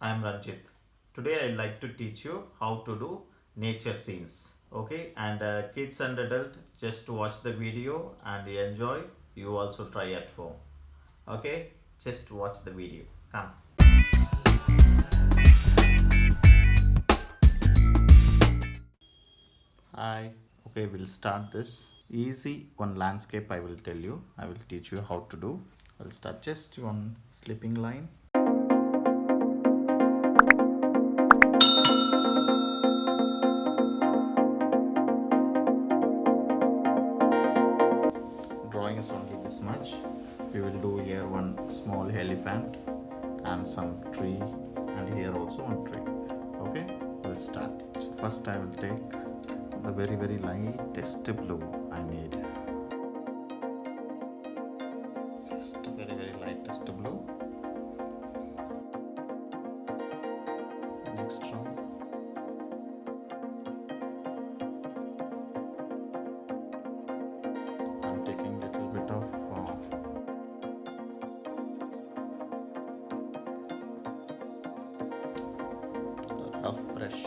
I am Ranjith. Today I'd like to teach you how to do nature scenes. Okay, and kids and adult just watch the video and enjoy. You also try at home. Okay, just watch the video. Come. Hi. Okay, we'll start this. Easy one landscape I will tell you. I will teach you how to do. I'll start just one slipping line. Drawing is only this much. We will do here one small elephant and some tree, and here also one tree. Okay, we'll start. So first I will take the very lightest blue I made. Just very lightest blue. Next round. I'm taking little bit of rough brush.